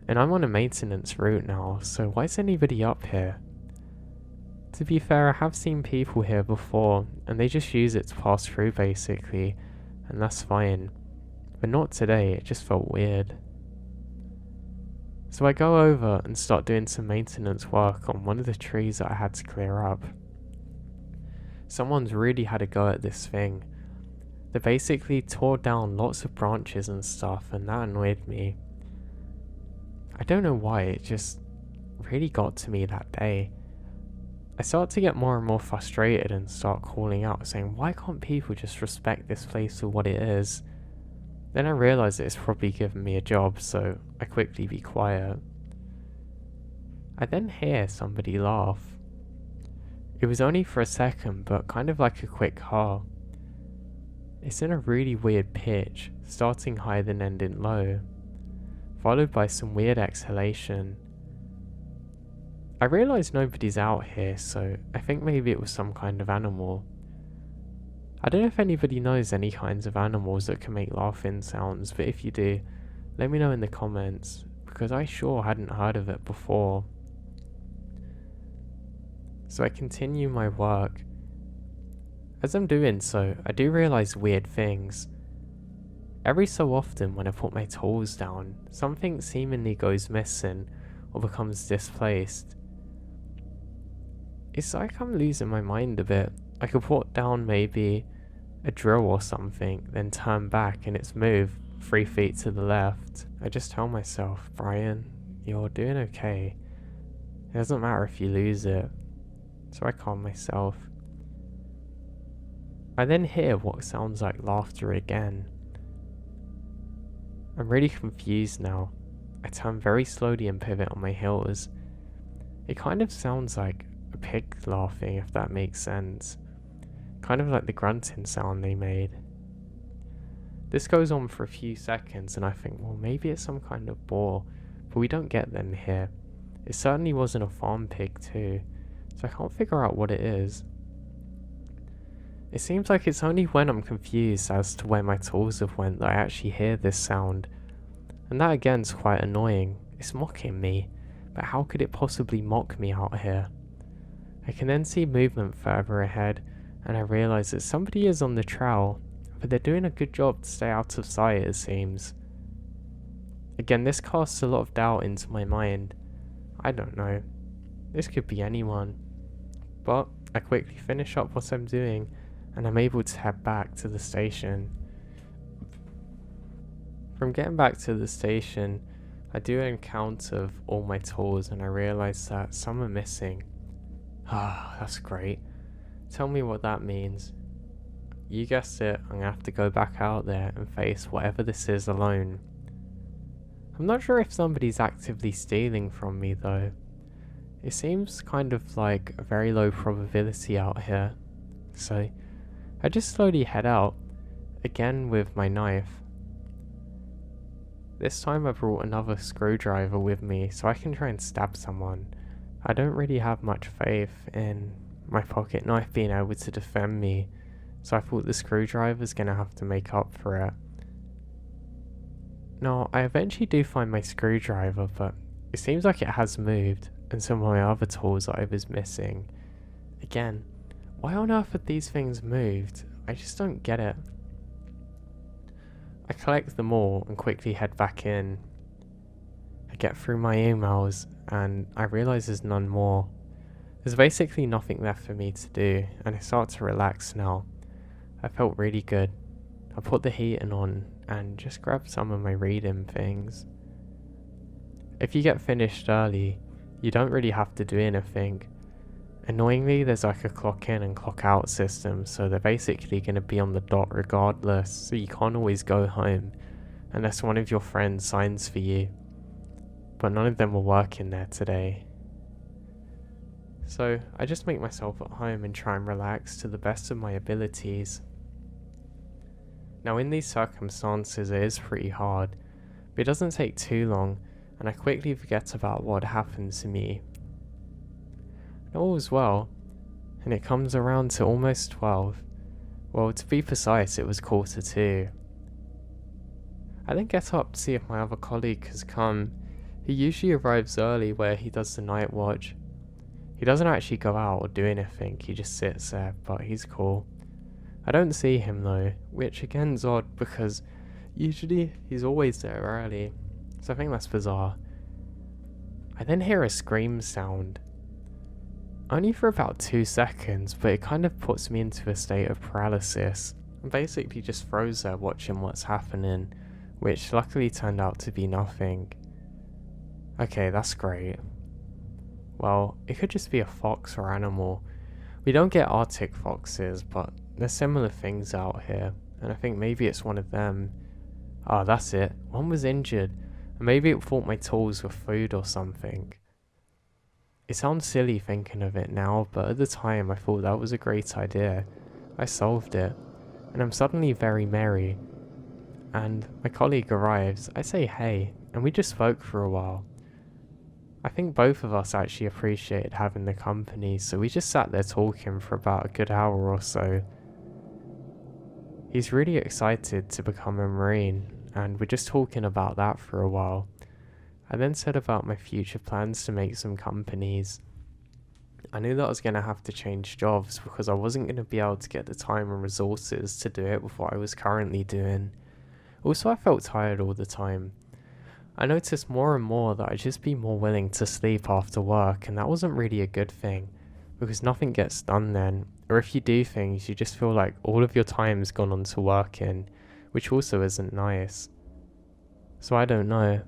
And I'm on a maintenance route now, so why is anybody up here? To be fair, I have seen people here before, and they just use it to pass through basically, and that's fine. But not today, it just felt weird. So I go over and start doing some maintenance work on one of the trees that I had to clear up. Someone's really had a go at this thing. They basically tore down lots of branches and stuff, and that annoyed me. I don't know why, it just really got to me that day. I start to get more and more frustrated and start calling out saying, why can't people just respect this place for what it is? Then I realise that it's probably given me a job, so I quickly be quiet. I then hear somebody laugh. It was only for a second, but kind of like a quick ha. It's in a really weird pitch, starting high then ending low, followed by some weird exhalation. I realise nobody's out here, so I think maybe it was some kind of animal. I don't know if anybody knows any kinds of animals that can make laughing sounds, but if you do, let me know in the comments, because I sure hadn't heard of it before. So I continue my work. As I'm doing so, I do realise weird things. Every so often when I put my tools down, something seemingly goes missing or becomes displaced. It's like I'm losing my mind a bit. I could put down maybe a drill or something, then turn back and it's moved 3 feet to the left. I just tell myself, Brian, you're doing okay. It doesn't matter if you lose it. So I calm myself. I then hear what sounds like laughter again. I'm really confused now. I turn very slowly and pivot on my heels. It kind of sounds like a pig laughing, if that makes sense. Kind of like the grunting sound they made. This goes on for a few seconds and I think, well, maybe it's some kind of boar, but we don't get them here. It certainly wasn't a farm pig too, so I can't figure out what it is. It seems like it's only when I'm confused as to where my tools have went that I actually hear this sound. And that again's quite annoying. It's mocking me, but how could it possibly mock me out here? I can then see movement further ahead, and I realise that somebody is on the trail, but they're doing a good job to stay out of sight, it seems. Again, this casts a lot of doubt into my mind. I don't know. This could be anyone. But I quickly finish up what I'm doing, and I'm able to head back to the station. From getting back to the station, I do an count of all my tools and I realise that some are missing. Ah, that's great. Tell me what that means. You guessed it, I'm gonna have to go back out there and face whatever this is alone. I'm not sure if somebody's actively stealing from me though. It seems kind of like a very low probability out here. So I just slowly head out, again with my knife. This time I brought another screwdriver with me so I can try and stab someone. I don't really have much faith in my pocket knife being able to defend me, so I thought the screwdriver's gonna have to make up for it. Now, I eventually do find my screwdriver, but it seems like it has moved, and some of my other tools that I was missing. Again, why on earth have these things moved? I just don't get it. I collect them all and quickly head back in. I get through my emails and I realise there's none more. There's basically nothing left for me to do and I start to relax now. I felt really good. I put the heating on and just grabbed some of my reading things. If you get finished early, you don't really have to do anything. Annoyingly, there's like a clock in and clock out system, so they're basically going to be on the dot regardless, so you can't always go home unless one of your friends signs for you. But none of them were working there today. So I just make myself at home and try and relax to the best of my abilities. Now in these circumstances it is pretty hard, but it doesn't take too long and I quickly forget about what happened to me. All was well, and it comes around to almost 12. Well, to be precise, it was 1:45. I then get up to see if my other colleague has come. He usually arrives early where he does the night watch. He doesn't actually go out or do anything, he just sits there, but he's cool. I don't see him though, which again is odd because usually he's always there early, so I think that's bizarre. I then hear a scream sound. Only for about 2 seconds, but it kind of puts me into a state of paralysis. I basically just froze there watching what's happening, which luckily turned out to be nothing. Okay, that's great. Well, it could just be a fox or animal. We don't get Arctic foxes, but there's similar things out here, and I think maybe it's one of them. Ah, that's it. One was injured, and maybe it thought my tools were food or something. It sounds silly thinking of it now, but at the time I thought that was a great idea. I solved it, and I'm suddenly very merry. And my colleague arrives, I say hey, and we just spoke for a while. I think both of us actually appreciated having the company, so we just sat there talking for about a good hour or so. He's really excited to become a Marine, and we're just talking about that for a while. I then said about my future plans to make some companies. I knew that I was going to have to change jobs because I wasn't going to be able to get the time and resources to do it with what I was currently doing. Also, I felt tired all the time. I noticed more and more that I'd just be more willing to sleep after work, and that wasn't really a good thing, because nothing gets done then, or if you do things, you just feel like all of your time's gone on to working, which also isn't nice. So I don't know.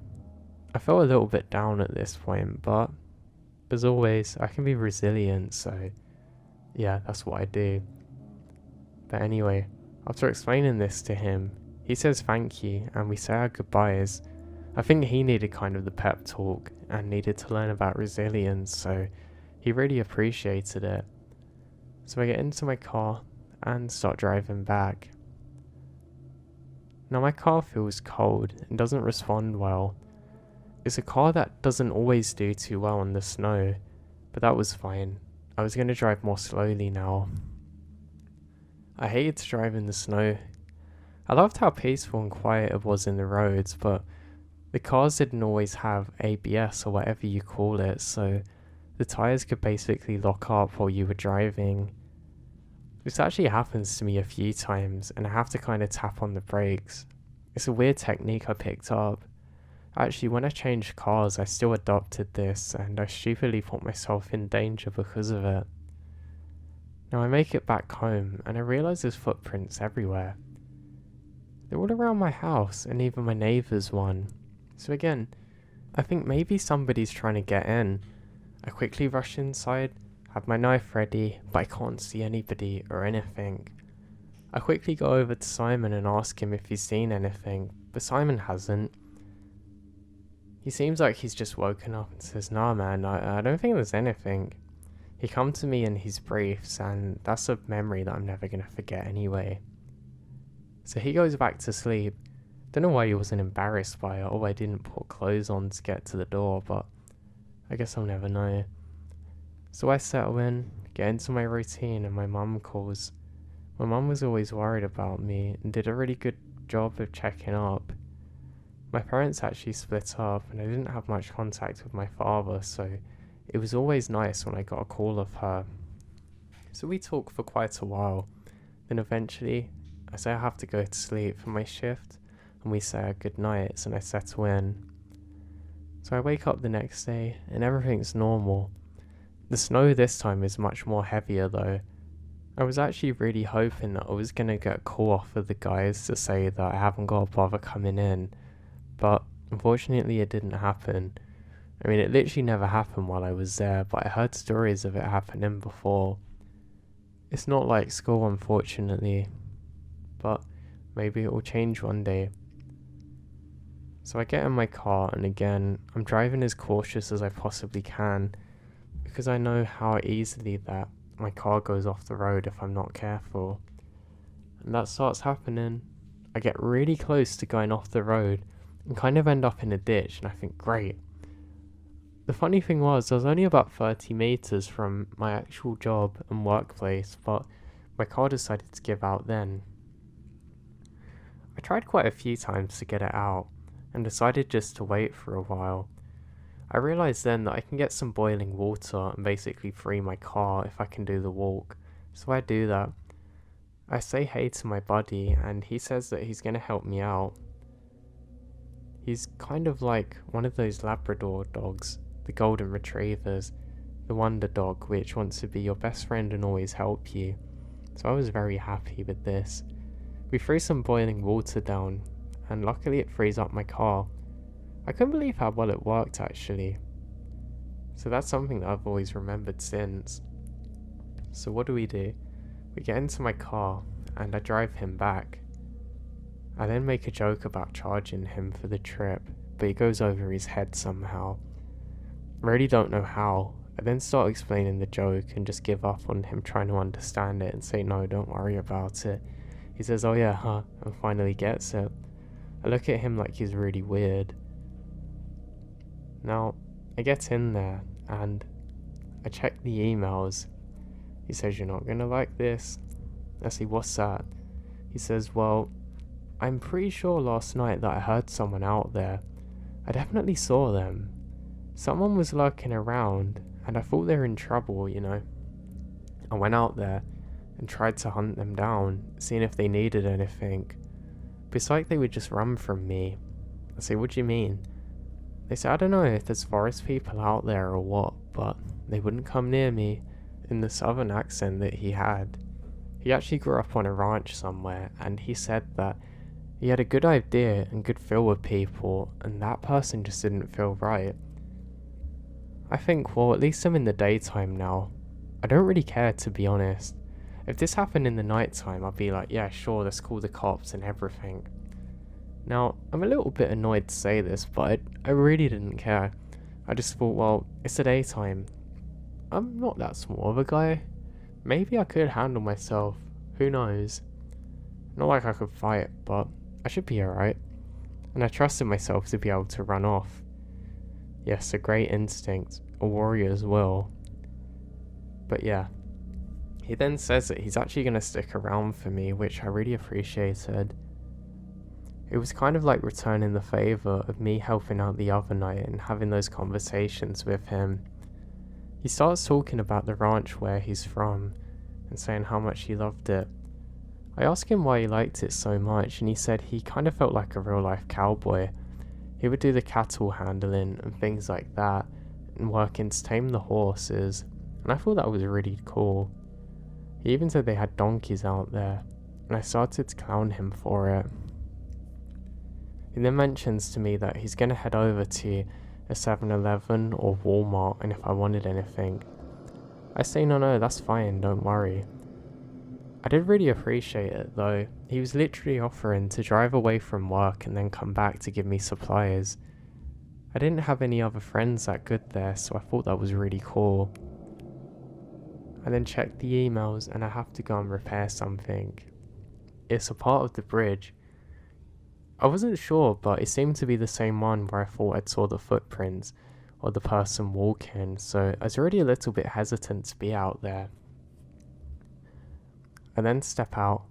I felt a little bit down at this point, but as always, I can be resilient, so yeah, that's what I do. But anyway, after explaining this to him, he says thank you, and we say our goodbyes. I think he needed kind of the pep talk and needed to learn about resilience, so he really appreciated it. So I get into my car and start driving back. Now my car feels cold and doesn't respond well. It's a car that doesn't always do too well in the snow, but that was fine. I was going to drive more slowly now. I hated to drive in the snow. I loved how peaceful and quiet it was in the roads, but the cars didn't always have ABS or whatever you call it, so the tyres could basically lock up while you were driving. This actually happens to me a few times, and I have to kind of tap on the brakes. It's a weird technique I picked up. Actually, when I changed cars, I still adopted this, and I stupidly put myself in danger because of it. Now I make it back home, and I realise there's footprints everywhere. They're all around my house, and even my neighbour's one. So again, I think maybe somebody's trying to get in. I quickly rush inside, have my knife ready, but I can't see anybody or anything. I quickly go over to Simon and ask him if he's seen anything, but Simon hasn't. He seems like he's just woken up and says, "Nah man, I don't think there's anything." He comes to me in his briefs, and that's a memory that I'm never going to forget anyway. So he goes back to sleep. Don't know why he wasn't embarrassed by it, or I didn't put clothes on to get to the door, but I guess I'll never know. So I settle in, get into my routine, and my mum calls. My mum was always worried about me and did a really good job of checking up. My parents actually split up, and I didn't have much contact with my father, so it was always nice when I got a call of her. So we talk for quite a while. Then eventually, I say I have to go to sleep for my shift, and we say our good nights, and I settle in. So I wake up the next day, and everything's normal. The snow this time is much more heavier though. I was actually really hoping that I was going to get a call off of the guys to say that I haven't got to bother coming in, but unfortunately it didn't happen. I mean, it literally never happened while I was there, but I heard stories of it happening before. It's not like school, unfortunately, but maybe it will change one day. So I get in my car, and again, I'm driving as cautious as I possibly can, because I know how easily that my car goes off the road if I'm not careful. And that starts happening. I get really close to going off the road and kind of end up in a ditch, and I think, great. The funny thing was, I was only about 30 meters from my actual job and workplace, but my car decided to give out then. I tried quite a few times to get it out, and decided just to wait for a while. I realised then that I can get some boiling water and basically free my car if I can do the walk, so I do that. I say hey to my buddy, and he says that he's going to help me out. He's kind of like one of those Labrador dogs, the golden retrievers, the wonder dog which wants to be your best friend and always help you. So I was very happy with this. We threw some boiling water down, and luckily it frees up my car. I couldn't believe how well it worked actually. So that's something that I've always remembered since. So what do? We get into my car and I drive him back. I then make a joke about charging him for the trip, but he goes over his head somehow. I really don't know how. I then start explaining the joke and just give up on him trying to understand it and say no, don't worry about it. He says, oh yeah, huh, and finally gets it. I look at him like he's really weird. Now, I get in there and I check the emails. He says, you're not gonna like this. I say, what's that? He says, well, I'm pretty sure last night that I heard someone out there. I definitely saw them. Someone was lurking around and I thought they were in trouble, you know. I went out there and tried to hunt them down, seeing if they needed anything. But it's like they would just run from me. I say, what do you mean? They say, I don't know if there's forest people out there or what, but they wouldn't come near me, in the southern accent that he had. He actually grew up on a ranch somewhere, and he said that he had a good idea and good feel with people, and that person just didn't feel right. I think, well, at least I'm in the daytime now. I don't really care, to be honest. If this happened in the nighttime, I'd be like, yeah, sure, let's call the cops and everything. Now, I'm a little bit annoyed to say this, but I really didn't care. I just thought, well, it's the daytime. I'm not that small of a guy. Maybe I could handle myself. Who knows? Not like I could fight, but I should be alright. And I trusted myself to be able to run off. Yes, a great instinct, a warrior's will. But yeah. He then says that he's actually going to stick around for me, which I really appreciated. It was kind of like returning the favour of me helping out the other night and having those conversations with him. He starts talking about the ranch where he's from and saying how much he loved it. I asked him why he liked it so much and he said he kind of felt like a real life cowboy. He would do the cattle handling and things like that and working to tame the horses, and I thought that was really cool. He even said they had donkeys out there, and I started to clown him for it. He then mentions to me that he's going to head over to a 7-Eleven or Walmart and if I wanted anything. I say no, that's fine, don't worry. I did really appreciate it though. He was literally offering to drive away from work and then come back to give me supplies. I didn't have any other friends that good there, so I thought that was really cool. I then checked the emails and I have to go and repair something. It's a part of the bridge. I wasn't sure, but it seemed to be the same one where I thought I saw the footprints or the person walking, so I was already a little bit hesitant to be out there. I then step out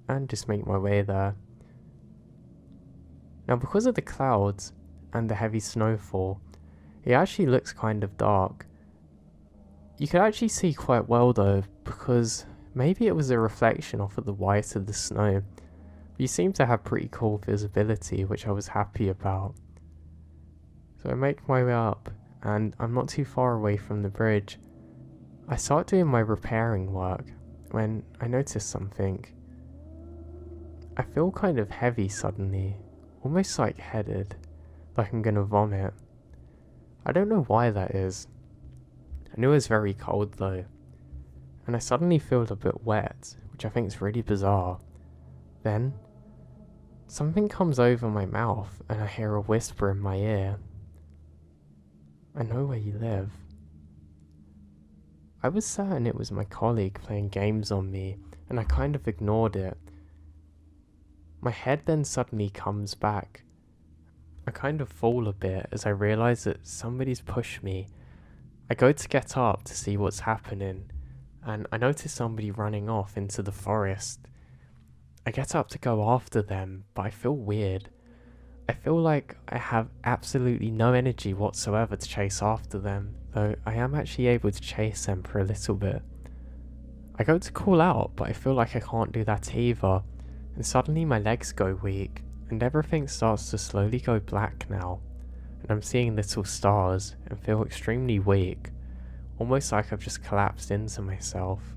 and just make my way there. Now, because of the clouds and the heavy snowfall, it actually looks kind of dark. You could actually see quite well though, because maybe it was a reflection off of the white of the snow. You seem to have pretty cool visibility, which I was happy about. So I make my way up, and I'm not too far away from the bridge. I start doing my repairing work when I notice something. I feel kind of heavy suddenly, almost lightheaded, like I'm gonna vomit. I don't know why that is. I knew it was very cold though, and I suddenly feel a bit wet, which I think is really bizarre. Then, something comes over my mouth and I hear a whisper in my ear. I know where you live. I was certain it was my colleague playing games on me, and I kind of ignored it. My head then suddenly comes back. I kind of fall a bit as I realise that somebody's pushed me. I go to get up to see what's happening, and I notice somebody running off into the forest. I get up to go after them, but I feel weird. I feel like I have absolutely no energy whatsoever to chase after them, though I am actually able to chase them for a little bit. I go to call out, but I feel like I can't do that either, and suddenly my legs go weak, and everything starts to slowly go black now, and I'm seeing little stars and feel extremely weak, almost like I've just collapsed into myself.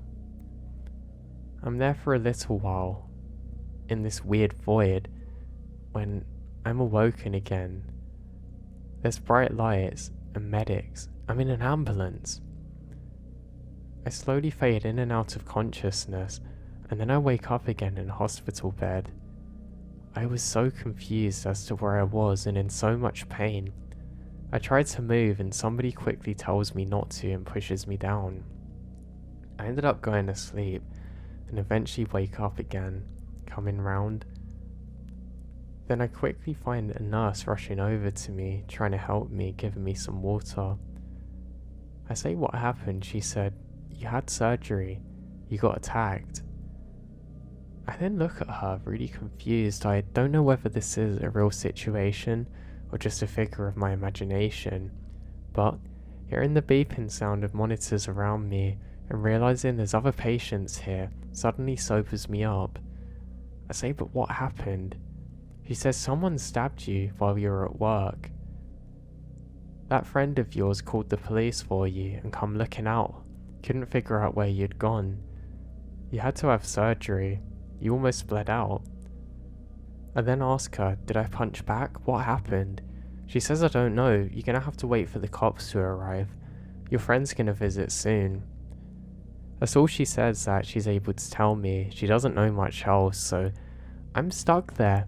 I'm there for a little while, in this weird void, when I'm awoken again. There's bright lights and medics. I'm in an ambulance. I slowly fade in and out of consciousness, and then I wake up again in a hospital bed. I was so confused as to where I was and in so much pain. I tried to move and somebody quickly tells me not to and pushes me down. I ended up going to sleep and eventually wake up again, coming round. Then I quickly find a nurse rushing over to me, trying to help me, giving me some water. I say what happened. She said, "You had surgery. You got attacked." I then look at her, really confused. I don't know whether this is a real situation or just a figure of my imagination, but hearing the beeping sound of monitors around me and realizing there's other patients here suddenly sobers me up. I say, "But what happened?" She says, "Someone stabbed you while you were at work. That friend of yours called the police for you and come looking out. Couldn't figure out where you'd gone. You had to have surgery. You almost bled out." I then ask her, "Did I punch back? What happened?" She says, "I don't know. You're gonna have to wait for the cops to arrive. Your friend's gonna visit soon." That's all she says that she's able to tell me. She doesn't know much else, so I'm stuck there,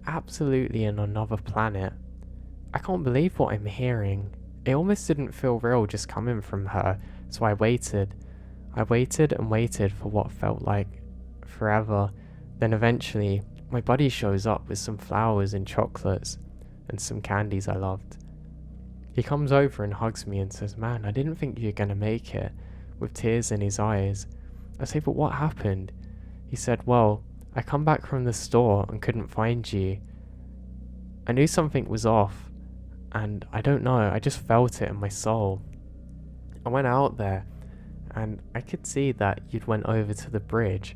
absolutely in another planet. I can't believe what I'm hearing. It almost didn't feel real just coming from her, so I waited. I waited and waited for what felt like forever. Then eventually, my buddy shows up with some flowers and chocolates and some candies I loved. He comes over and hugs me and says, "Man, I didn't think you were gonna make it," with tears in his eyes. I say, "But what happened?" He said, "Well, I come back from the store and couldn't find you. I knew something was off, and I don't know, I just felt it in my soul. I went out there, and I could see that you'd went over to the bridge,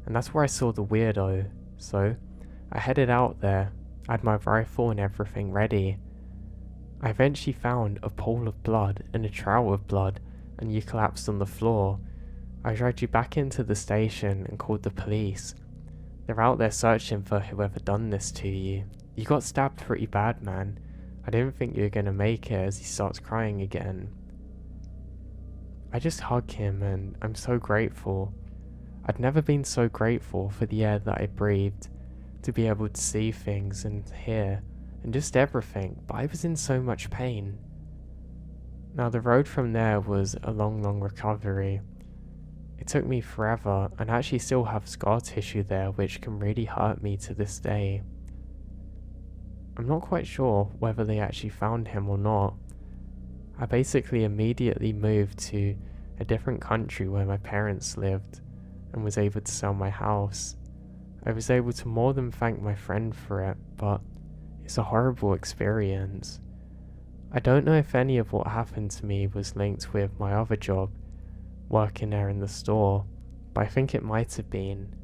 and that's where I saw the weirdo, so I headed out there. I had my rifle and everything ready. I eventually found a pool of blood and a trail of blood, and you collapsed on the floor. I dragged you back into the station and called the police. They're out there searching for whoever done this to you. You got stabbed pretty bad, man. I didn't think you were gonna make it," as he starts crying again. I just hug him and I'm so grateful. I'd never been so grateful for the air that I breathed, to be able to see things and hear, and just everything, but I was in so much pain. Now the road from there was a long recovery. It took me forever, and I actually still have scar tissue there which can really hurt me to this day. I'm not quite sure whether they actually found him or not. I basically immediately moved to a different country where my parents lived and was able to sell my house. I was able to more than thank my friend for it, but it's a horrible experience. I don't know if any of what happened to me was linked with my other job, working there in the store, but I think it might have been.